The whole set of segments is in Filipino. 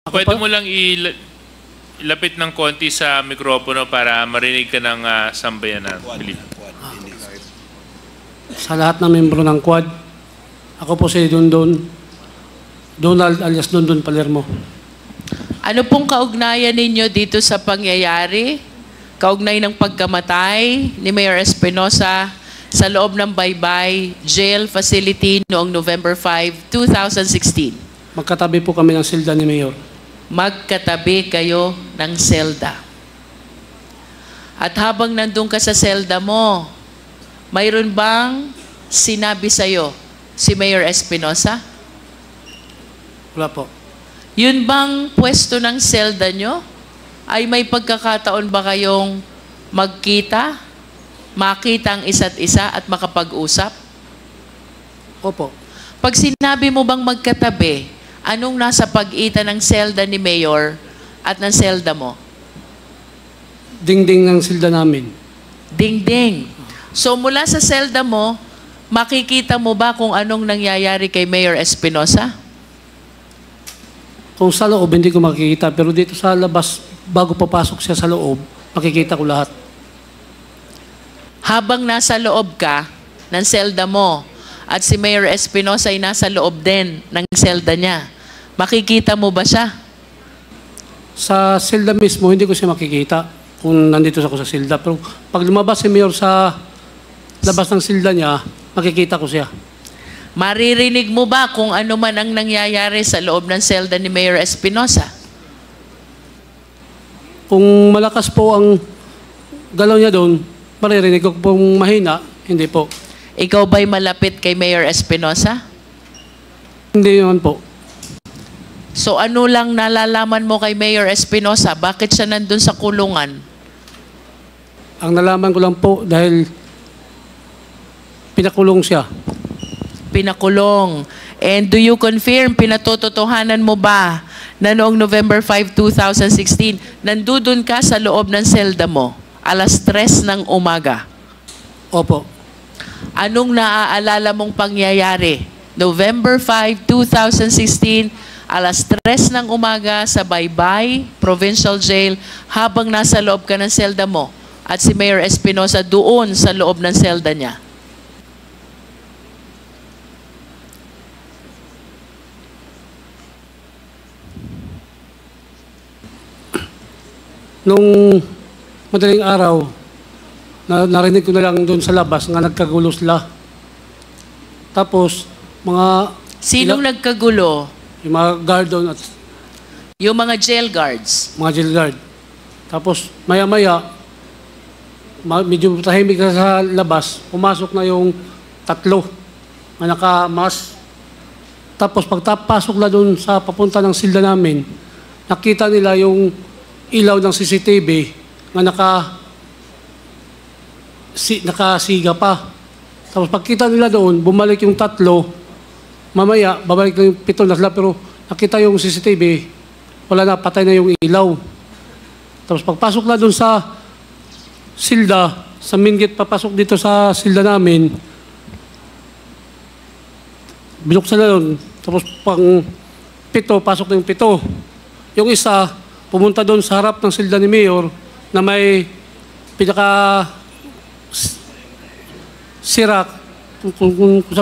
Pwede mo lang ilapit ng konti sa mikropono para marinig ka ng sambayanan. Sa lahat ng membro ng Quad, ako po si Donald alias Dondon Palermo. Ano pong kaugnayan ninyo dito sa pangyayari? Kaugnay ng pagkamatay ni Mayor Espinosa sa loob ng Baybay Jail Facility noong November 5, 2016. Magkatabi po kami ng silda ni Mayor. Magkatabi kayo ng selda. At habang nandun ka sa selda mo, mayroon bang sinabi sa'yo si Mayor Espinosa? Wala po. Yun bang pwesto ng selda nyo? Ay may pagkakataon ba kayong magkita, makita ang isa't isa at makapag-usap? Opo. Pag sinabi mo bang magkatabi, anong nasa pagitan ng selda ni Mayor at ng selda mo? Dingding ng silda namin. Dingding. So mula sa selda mo, makikita mo ba kung anong nangyayari kay Mayor Espinosa? Kung sa loob, hindi ko makikita. Pero dito sa labas, bago papasok siya sa loob, makikita ko lahat. Habang nasa loob ka ng selda mo at si Mayor Espinosa ay nasa loob din ng selda niya, makikita mo ba siya? Sa silda mismo, hindi ko siya makikita kung nandito ako sa silda. Pero pag lumabas si Mayor sa labas ng silda niya, makikita ko siya. Maririnig mo ba kung ano man ang nangyayari sa loob ng selda ni Mayor Espinosa? Kung malakas po ang galaw niya doon, maririnig ko pong mahina, hindi po. Ikaw ba'y malapit kay Mayor Espinosa? Hindi naman po. So ano lang nalalaman mo kay Mayor Espinosa? Bakit siya nandun sa kulungan? Ang nalaman ko lang po dahil pinakulong siya. Pinakulong. And do you confirm, pinatototohanan mo ba na noong November 5, 2016, nandudun ka sa loob ng selda mo, alas 3 ng umaga? Opo. Anong naaalala mong pangyayari? November 5, 2016, alas 3 ng umaga sa Baybay Provincial Jail habang nasa loob ka ng selda mo at si Mayor Espinosa doon sa loob ng selda niya. Nung madaling araw, narinig ko na lang doon sa labas nga nagkagulo sila. Tapos, Sinong nagkagulo? yung mga guard doon at Yung mga jail guards. mga jail guard. Tapos, maya-maya, medyo tahimik na sa labas, pumasok na yung tatlo na naka-mask. Tapos, pagpasok na doon sa papunta ng silda namin, nakita nila yung ilaw ng CCTV nga nakasiga pa. Tapos pagkita nila doon, bumalik yung tatlo. Mamaya, babalik na yung 7 na sila. Pero nakita yung CCTV, wala na, patay na yung ilaw. Tapos pagpasok na doon sa silda, sa main gate, papasok dito sa silda namin, binuksan na doon. Tapos pang 7, pasok na yung 7. Yung isa, pumunta doon sa harap ng silda ni Mayor na may pinaka sirak kung sa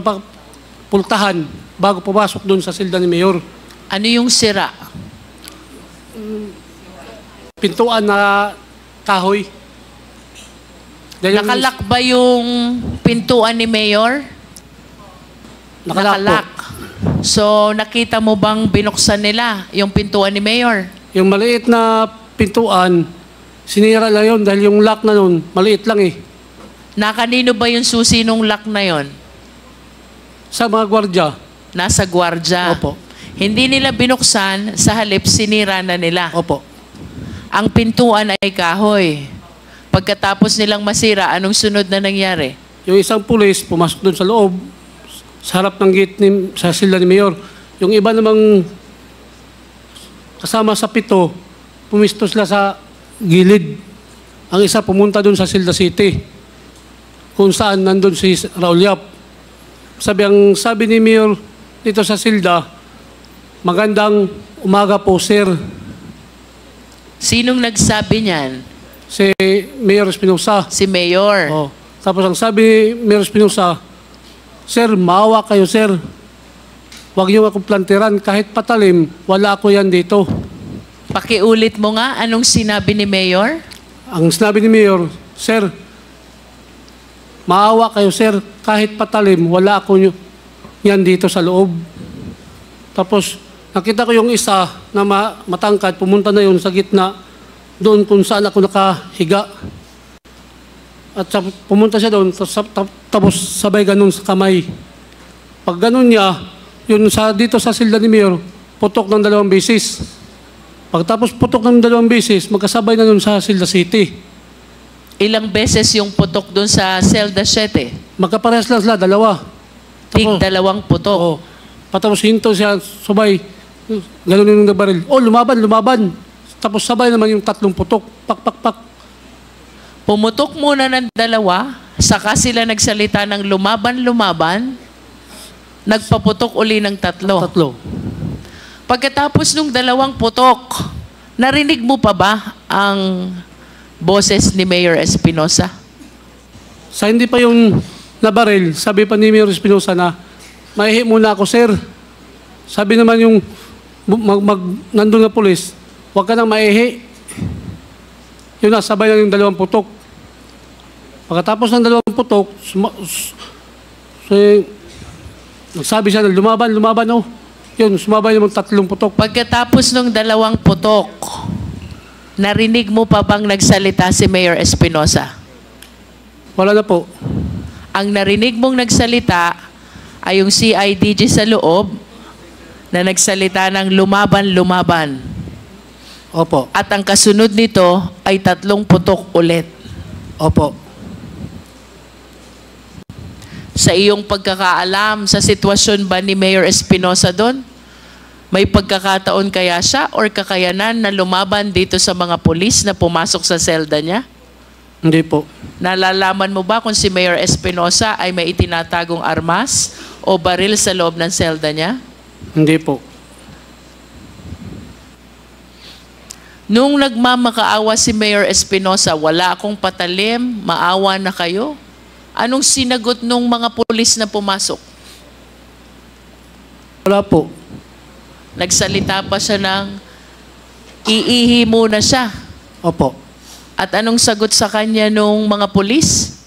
pultahan bago pumasok doon sa silda ni Mayor. Ano yung sira? Pintuan na kahoy. Nakalak ba yung pintuan ni Mayor? Nakalak. So, nakita mo bang binuksan nila yung pintuan ni Mayor? Yung maliit na pintuan, sinira lang yun dahil yung lock na nun, maliit lang eh. Nakanino ba yung susi nung lock na yon? Sa mga gwardya. Nasa gwardya. Opo. Hindi nila binuksan, sa halip sinira na nila. Opo. Ang pintuan ay kahoy. Pagkatapos nilang masira, anong sunod na nangyari? Yung isang pulis, pumasok doon sa loob, sa harap ng gate sa silda ni Mayor. Yung iba namang kasama sa 7, pumisto sila sa gilid. Ang isa pumunta doon sa Silda City, kung saan nandun si Raul Yap. Sabi ni Mayor dito sa Silda, magandang umaga po, sir. Sinong nagsabi niyan? Si Mayor Espinosa. Si Mayor. Oh. Tapos ang sabi ni Mayor Espinosa, sir, maawa kayo, sir. Huwag niyo akong plantiran. Kahit patalim, wala ako yan dito. Pakiulit mo nga, anong sinabi ni Mayor? Ang sinabi ni Mayor, sir, maawa kayo, sir. Kahit patalim, wala ako yan dito sa loob. Tapos, nakita ko yung isa na matangkad, pumunta na yun sa gitna, doon kung saan ako nakahiga. At pumunta siya doon, tapos sabay ganun sa kamay. Pag ganun niya, yun dito sa silda ni Mayor, putok ng 2 beses. Pagtapos putok ng 2 beses, magkasabay na doon sa Silda City. Ilang beses yung putok doon sa Celda 7? Magkaparehas lang sila, 2. Tig 2 putok. Oo. Patapos hinto siya, sabay, ganun yung nabaril. Oh, lumaban, lumaban. Tapos sabay naman yung 3 putok. Pak, pak, pak. Pumutok muna ng 2, saka sila nagsalita ng lumaban, nagpaputok uli ng 3. 3. Pagkatapos nung 2 putok, narinig mo pa ba ang boses ni Mayor Espinosa? Sa hindi pa yung nabaril, sabi pa ni Mayor Espinosa na, maihi muna ako, sir. Sabi naman yung nandun na pulis, huwag ka nang maihi. Yun na, sabay na yung 2 putok. Pagkatapos ng 2 putok, nagsabi siya na lumaban, oh. Yun, sumabay naman 3 putok. Pagkatapos nung 2 putok, narinig mo pa bang nagsalita si Mayor Espinosa? Wala na po. Ang narinig mong nagsalita ay yung CIDG sa loob na nagsalita ng lumaban. Opo. At ang kasunod nito ay 3 putok ulit. Opo. Sa iyong pagkakaalam, sa sitwasyon ba ni Mayor Espinosa doon? May pagkakataon kaya siya or kakayanan na lumaban dito sa mga pulis na pumasok sa selda niya? Hindi po. Nalalaman mo ba kung si Mayor Espinosa ay may itinatagong armas o baril sa loob ng selda niya? Hindi po. Nung nagmamakaawa si Mayor Espinosa, wala akong patalim, maawa na kayo? Anong sinagot nung mga pulis na pumasok? Wala po. Nagsalita pa siya ng iihi muna siya. Opo. At anong sagot sa kanya nung mga pulis?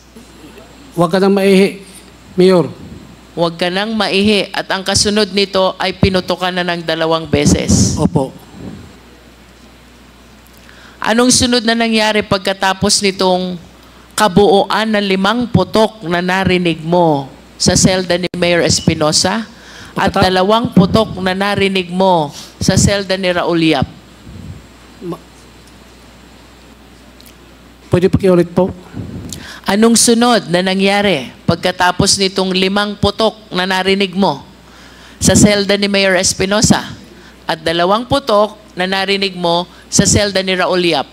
Huwag ka nang maihi, Mayor. Huwag ka nang maihi. At ang kasunod nito ay pinutukan na ng 2 beses. Opo. Anong sunod na nangyari pagkatapos nitong kabuuan ng 5 putok na narinig mo sa selda ni Mayor Espinosa at 2 putok na narinig mo sa selda ni Raul Yap? Pwede pakiulit po? Anong sunod na nangyari pagkatapos nitong 5 putok na narinig mo sa selda ni Mayor Espinosa at 2 putok na narinig mo sa selda ni Raul Yap?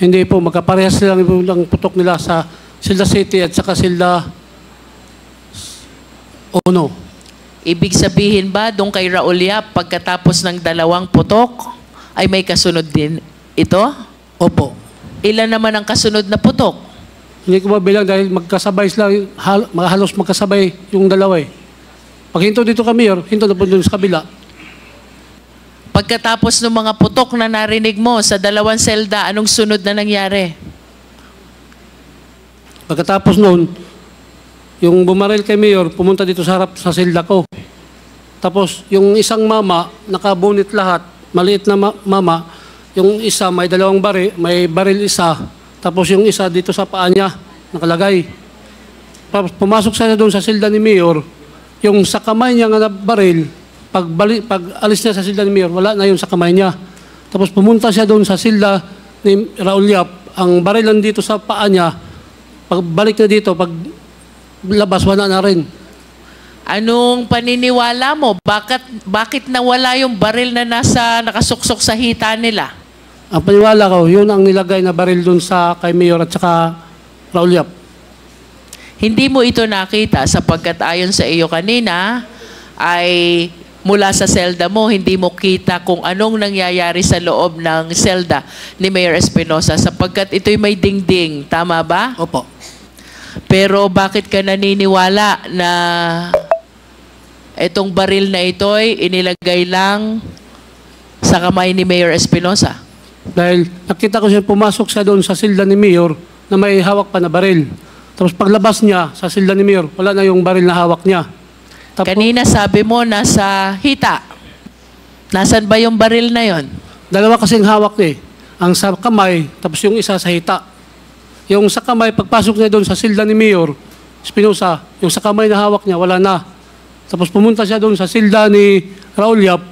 Hindi po, magkaparehas lang ang putok nila sa Silda City at saka Silda Ono. Ibig sabihin ba doon kay Raul Yap pagkatapos ng 2 putok ay may kasunod din ito? Opo. Ilan naman ang kasunod na putok? Hindi ko mabilang dahil magkasabay sila, halos magkasabay yung 2 eh. Pag hinto dito kami, hinto na po dun sa kabila. Pagkatapos ng mga putok na narinig mo sa 2 selda, anong sunod na nangyari? Pagkatapos noon, yung bumaril kay Mayor, pumunta dito sa harap sa silda ko. Tapos yung isang mama, nakabunit lahat, maliit na mama, yung isa may 2 baril, may baril isa, tapos yung isa dito sa paa niya, nakalagay. Tapos pumasok siya doon sa silda ni Mayor, yung sa kamay niya nga na baril, pag alis niya sa silda ni Mayor, wala na yun sa kamay niya. Tapos pumunta siya doon sa silda ni Raul Yap, ang baril nandito sa paa niya, pagbalik na dito, pag labas, wala na rin. Anong paniniwala mo? Bakit nawala yung baril na nakasuksok sa hita nila? Ang paniwala ko, yun ang nilagay na baril doon sa kay Mayor at saka Raul Yap. Hindi mo ito nakita sapagkat ayon sa iyo kanina ay mula sa selda mo, hindi mo kita kung anong nangyayari sa loob ng selda ni Mayor Espinosa sapagkat ito'y may dingding. Tama ba? Opo. Pero bakit ka naniniwala na itong baril na ito'y inilagay lang sa kamay ni Mayor Espinosa? Dahil nakita ko siya pumasok siya doon sa silda ni Mayor na may hawak pa na baril. Tapos paglabas niya sa silda ni Mayor, wala na yung baril na hawak niya. Tapos, Kanina sabi mo nasa hita. Nasaan ba yung baril na yon? dalawa kasing hawak niya eh. Ang sa kamay, tapos yung isa sa hita. Yung sa kamay, pagpasok niya doon sa silda ni Mayor Espinosa, yung sa kamay na hawak niya, wala na. Tapos pumunta siya doon sa silda ni Raul Yap.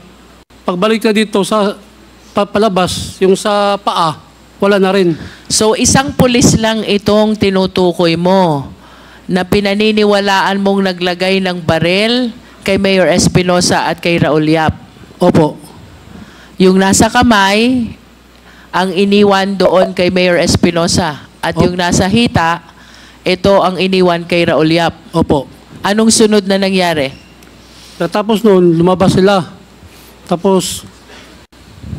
Pagbalik niya dito sa palabas, yung sa paa, wala na rin. So isang pulis lang itong tinutukoy mo na pinaniniwalaan mong naglagay ng baril kay Mayor Espinosa at kay Raul Yap. Opo. Yung nasa kamay, ang iniwan doon kay Mayor Espinosa. At yung nasa hita, ito ang iniwan kay Raul Yap. Opo. Anong sunod na nangyari? Tapos noon, lumabas sila. Tapos,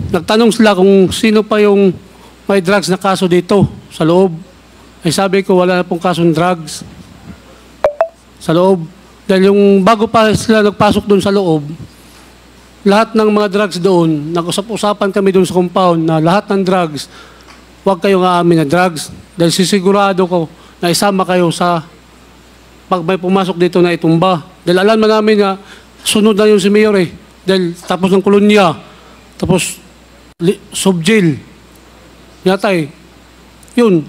nagtanong sila kung sino pa yung may drugs na kaso dito sa loob. Ay sabi ko, wala na pong kasong drugs sa loob. Dahil yung bago pa sila nagpasok doon sa loob, lahat ng mga drugs doon, nag-usap-usapan kami doon sa compound na lahat ng drugs, huwag kayong aamin na drugs. Dahil sisigurado ko na isama kayo sa pag may pumasok dito na itumba. Dahil alam na namin na sunod na yung si Mayor eh. Dahil tapos ng kolonya, tapos sub-jail. Yatay. Yun.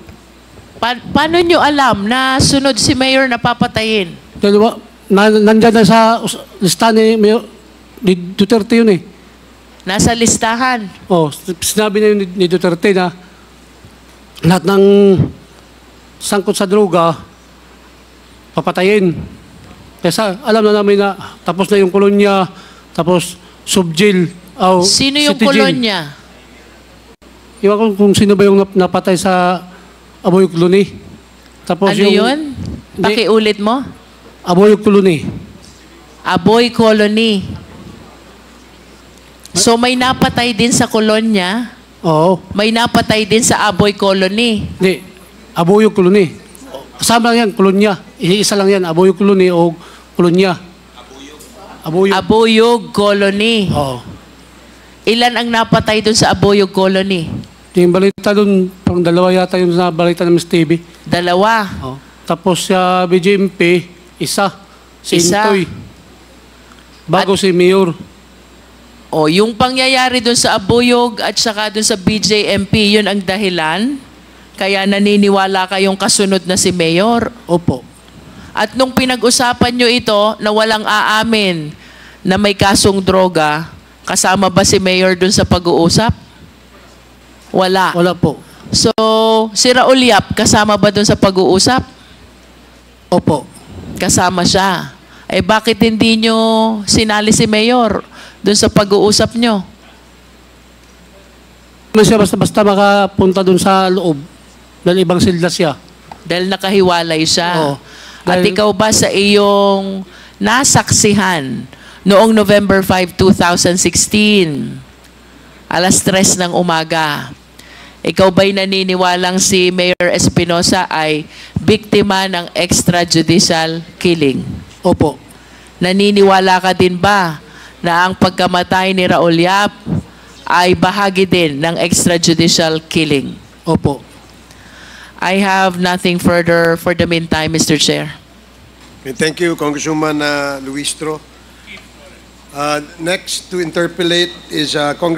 Paano nyo alam na sunod si Mayor na papatayin? Dahil nandyan na sa listahan ni Mayor ni Duterte yun eh. Nasa listahan. Oh, sinabi na yun ni Duterte na lahat ng sangkot sa droga, papatayin. Kaya alam na namin na tapos na yung kolonya, tapos sub-jail. Sino yung city jail. kolonya? Iwan ko kung sino ba yung napatay sa Aboyog Colony. Tapos Ano yun? Pakiulit mo? Aboyog Colony. Aboy Colony. So may napatay din sa kolonya, Oo. may napatay din sa Aboy Colony. Hindi. Aboyog Colony. Kasama lang yan, kolonya. Isa lang yan, Aboyog Colony o kolonya. Aboyog. Aboyog Colony. Oo. Ilan ang napatay dun sa Aboyog Colony? Yung balita doon, pang dalawa yata yung balita ng Ms. TV. Dalawa. Oh. Tapos sa BJMP, isa. Si Isa. Intoy. Bago si Mayor. O, yung pangyayari dun sa Aboyog at saka dun sa BJMP, yun ang dahilan? Kaya naniniwala kayong kasunod na si Mayor? Opo. At nung pinag-usapan nyo ito na walang aamin na may kasong droga, kasama ba si Mayor dun sa pag-uusap? Wala. Wala po. So, si Raul Yap, kasama ba dun sa pag-uusap? Opo. Kasama siya. Eh bakit hindi nyo sinali si Mayor dun sa pag-uusap nyo? Naman siya basta-basta makapunta doon sa loob. Dahil ibang silda siya. Dahil nakahiwalay siya. Oo. At Dahil- ikaw ba sa iyong nasaksihan noong November 5, 2016, alas 3 ng umaga, ikaw ba'y naniniwalang si Mayor Espinosa ay biktima ng extrajudicial killing? Opo. Naniniwala ka din ba na ang pagkamatay ni Raul Yap ay bahagi din ng extrajudicial killing? Opo. I have nothing further for the meantime, Mr. Chair. Okay, thank you, Congresswoman Luistro. Next to interpolate is Congresswoman